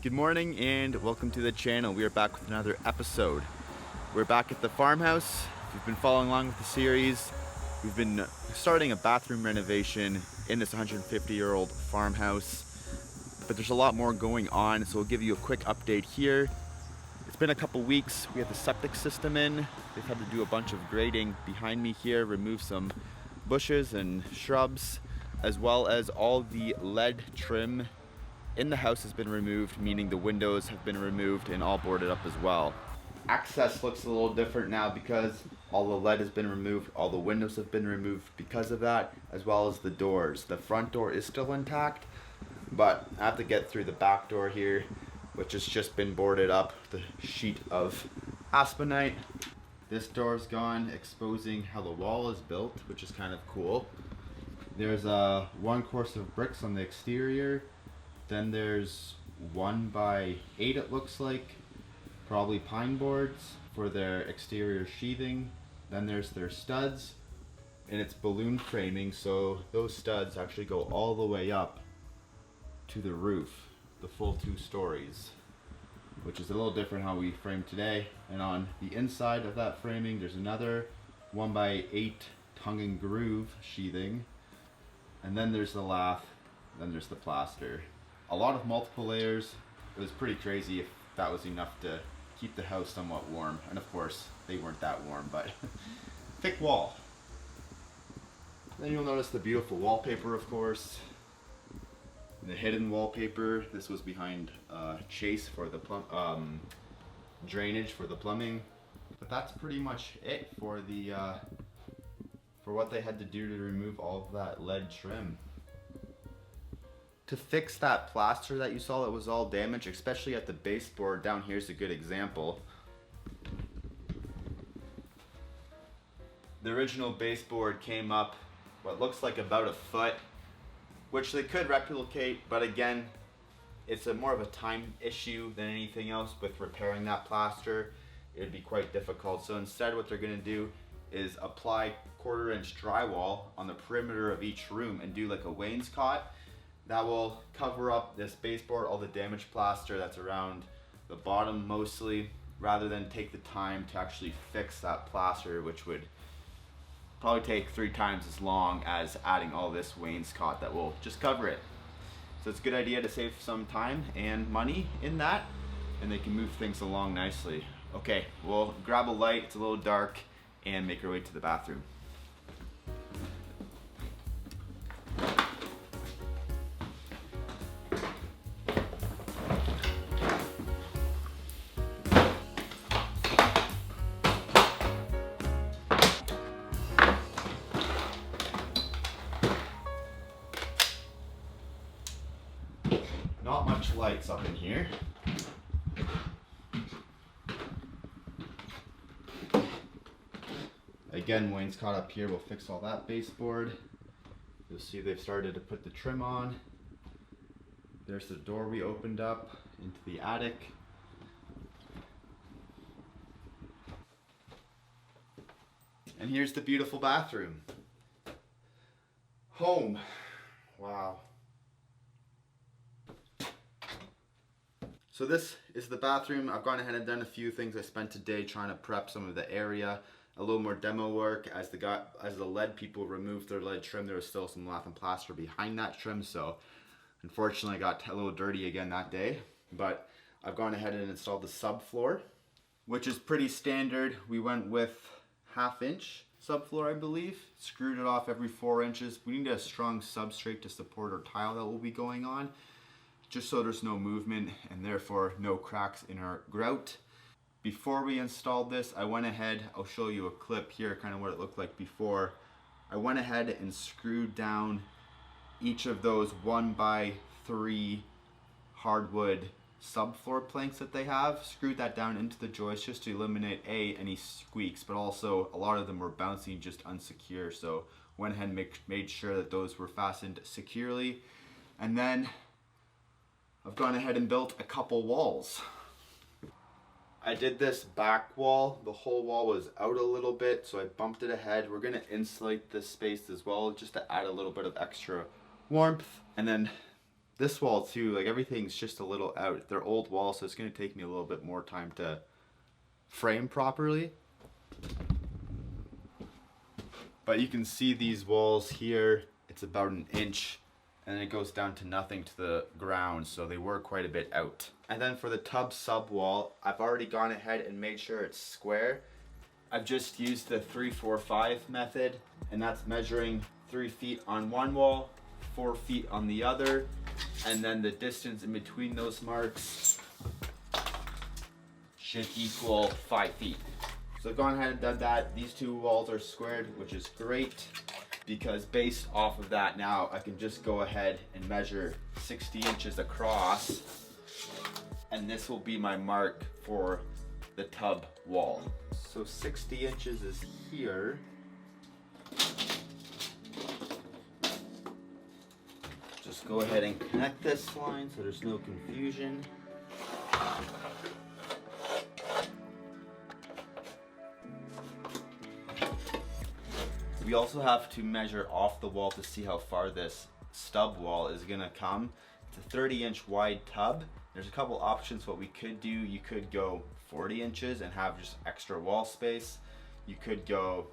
Good morning and welcome to the channel. We are back with another episode. We're back at the farmhouse. If you've been following along with the series, we've been starting a bathroom renovation in this 150-year-old farmhouse, but there's a lot more going on, so we'll give you a quick update here. It's been a couple weeks. We have the septic system in. They've had to do a bunch of grading behind me here, remove some bushes and shrubs, as well as all the lead trim in the house has been removed, meaning the windows have been removed and all boarded up as well. Access looks a little different now because all the lead has been removed, all the windows have been removed because of that, as well as the doors. The front door is still intact, but I have to get through the back door here, which has just been boarded up, the sheet of aspenite. This door's gone, exposing how the wall is built, which is kind of cool. There's one course of bricks on the exterior. Then there's 1x8 it looks like, probably pine boards for their exterior sheathing. Then there's their studs, and it's balloon framing, so those studs actually go all the way up to the roof, the full 2 stories, which is a little different how we frame today. And on the inside of that framing, there's another 1x8 tongue and groove sheathing, and then there's the lath, then there's the plaster. A lot of multiple layers. It was pretty crazy if that was enough to keep the house somewhat warm. And of course, they weren't that warm, but thick wall. Then you'll notice the beautiful wallpaper, of course. The hidden wallpaper. This was behind Chase for the drainage for the plumbing. But that's pretty much it for the for what they had to do to remove all of that lead trim. To fix that plaster that you saw that was all damaged, especially at the baseboard, down here is a good example. The original baseboard came up what looks like about a foot, which they could replicate, but again, it's more of a time issue than anything else with repairing that plaster. It would be quite difficult. So instead what they're gonna do is apply 1/4-inch drywall on the perimeter of each room and do like a wainscot. That will cover up this baseboard, all the damaged plaster that's around the bottom mostly, rather than take the time to actually fix that plaster, which would probably take 3 times as long as adding all this wainscot that will just cover it. So it's a good idea to save some time and money in that, and they can move things along nicely. Okay, we'll grab a light, it's a little dark, and make our way to the bathroom. Not much lights up in here. Again, wainscot up here will fix all that baseboard. You'll see they've started to put the trim on. There's the door we opened up into the attic. And here's the beautiful bathroom. Home. Wow. So this is the bathroom. I've gone ahead and done a few things. I spent today trying to prep some of the area, a little more demo work. As the lead people removed their lead trim, there was still some lath and plaster behind that trim, so unfortunately I got a little dirty again that day. But I've gone ahead and installed the subfloor, which is pretty standard. We went with 1/2-inch subfloor, I believe. Screwed it off every 4 inches. We need a strong substrate to support our tile that will be going on, just so there's no movement and therefore no cracks in our grout. Before we installed this, I went ahead, I'll show you a clip here, kind of what it looked like before. I went ahead and screwed down each of those 1x3 hardwood subfloor planks that they have, screwed that down into the joist just to eliminate any squeaks, but also a lot of them were bouncing just unsecure, so went ahead and made sure that those were fastened securely. And then I've gone ahead and built a couple walls. I did this back wall. The whole wall was out a little bit, so I bumped it ahead. We're gonna insulate this space as well, just to add a little bit of extra warmth. And then this wall too, like everything's just a little out. They're old walls, so it's gonna take me a little bit more time to frame properly. But you can see these walls here, it's about an inch, and then it goes down to nothing to the ground, so they were quite a bit out. And then for the tub sub wall, I've already gone ahead and made sure it's square. I've just used the 3-4-5 method, and that's measuring 3 feet on one wall, 4 feet on the other, and then the distance in between those marks should equal 5 feet. So I've gone ahead and done that. These two walls are squared, which is great, because based off of that now, I can just go ahead and measure 60 inches across, and this will be my mark for the tub wall. So 60 inches is here. Just go ahead and connect this line so there's no confusion. We also have to measure off the wall to see how far this stub wall is gonna come. It's a 30-inch wide tub. There's a couple options what we could do. You could go 40 inches and have just extra wall space. You could go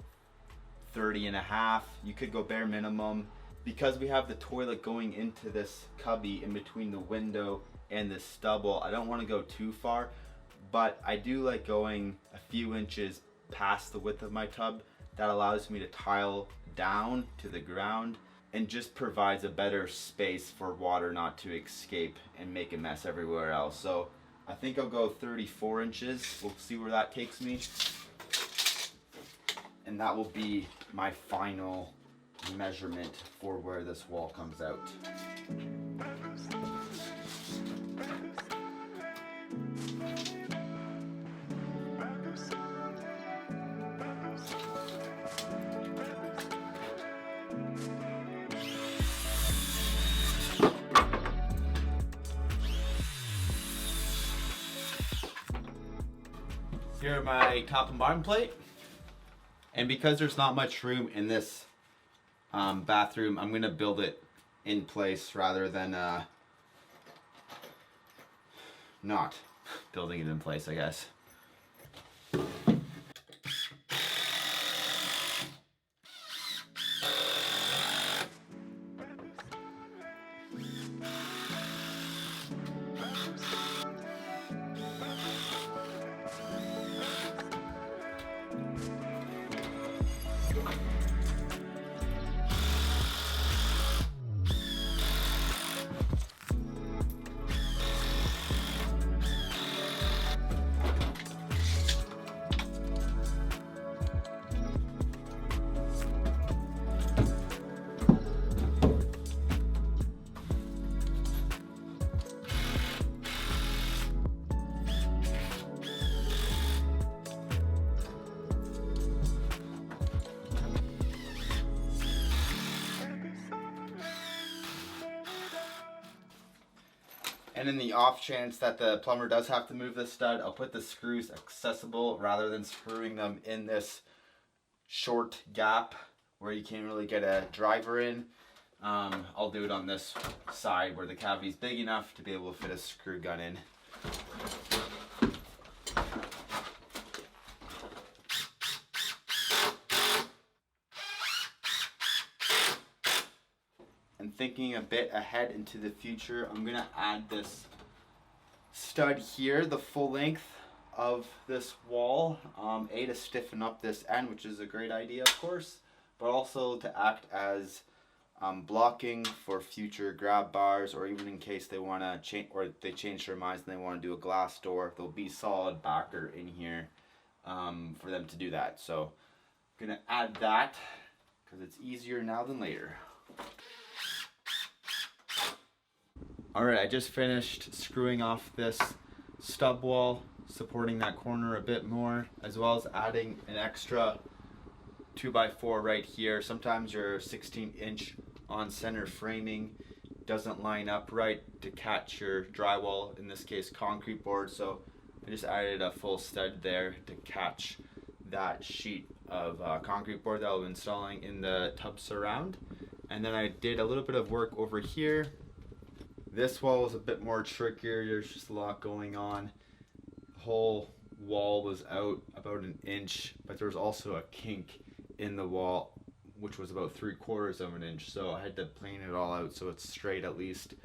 30.5. You could go bare minimum. Because we have the toilet going into this cubby in between the window and the stub wall, I don't want to go too far, but I do like going a few inches past the width of my tub. That allows me to tile down to the ground and just provides a better space for water not to escape and make a mess everywhere else. So I think I'll go 34 inches. We'll see where that takes me. And that will be my final measurement for where this wall comes out. Here are my top and bottom plate, and because there's not much room in this bathroom, I'm gonna build it in place rather than not building it in place, I guess. And in the off chance that the plumber does have to move this stud, I'll put the screws accessible rather than screwing them in this short gap where you can't really get a driver in. I'll do it on this side where the cavity is big enough to be able to fit a screw gun in. And thinking a bit ahead into the future, I'm gonna add this stud here, the full length of this wall, to stiffen up this end, which is a great idea, of course, but also to act as blocking for future grab bars, or even in case they want to change, or they change their minds and they want to do a glass door, there'll be solid backer in here for them to do that. So I'm gonna add that because it's easier now than later. Alright, I just finished screwing off this stub wall, supporting that corner a bit more, as well as adding an extra 2x4 right here. Sometimes your 16-inch on center framing doesn't line up right to catch your drywall, in this case concrete board, so I just added a full stud there to catch that sheet of concrete board that I'll be installing in the tub surround. And then I did a little bit of work over here. This wall was a bit more trickier. There's just a lot going on. The whole wall was out about an inch, but there was also a kink in the wall, which was about 3/4 of an inch. So I had to plane it all out so it's straight at least.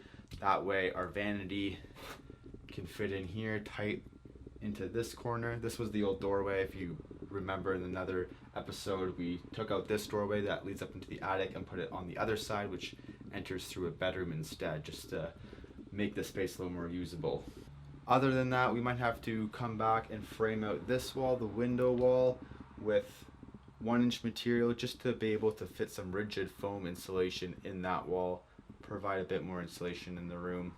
That way our vanity can fit in here tight into this corner. This was the old doorway. If you remember in another episode, we took out this doorway that leads up into the attic and put it on the other side, which enters through a bedroom instead, just to make the space a little more usable. Other than that, we might have to come back and frame out this wall, the window wall, with 1-inch material just to be able to fit some rigid foam insulation in that wall, provide a bit more insulation in the room.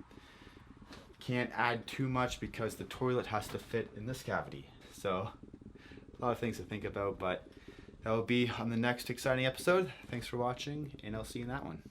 Can't add too much because the toilet has to fit in this cavity. So a lot of things to think about, but that will be on the next exciting episode. Thanks for watching, and I'll see you in that one.